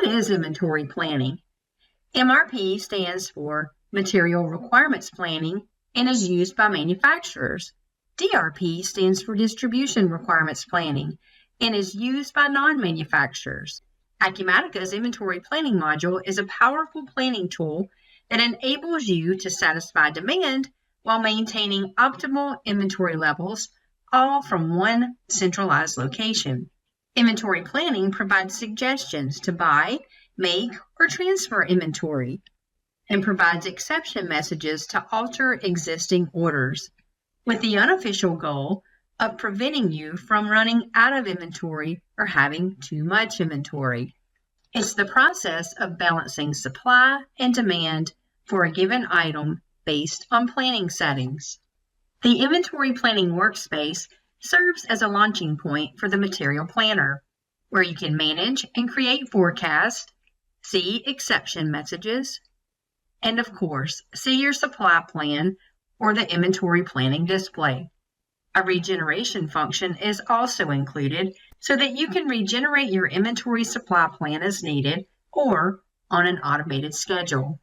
What is inventory planning? MRP stands for Material Requirements Planning and is used by manufacturers. DRP stands for Distribution Requirements Planning and is used by non-manufacturers. Acumatica's inventory planning module is a powerful planning tool that enables you to satisfy demand while maintaining optimal inventory levels, all from one centralized location. Inventory planning provides suggestions to buy, make, or transfer inventory, and provides exception messages to alter existing orders, with the unofficial goal of preventing you from running out of inventory or having too much inventory. It's the process of balancing supply and demand for a given item based on planning settings. The inventory planning workspace serves as a launching point for the material planner, where you can manage and create forecasts, see exception messages, and of course, see your supply plan or the inventory planning display. A regeneration function is also included so that you can regenerate your inventory supply plan as needed or on an automated schedule.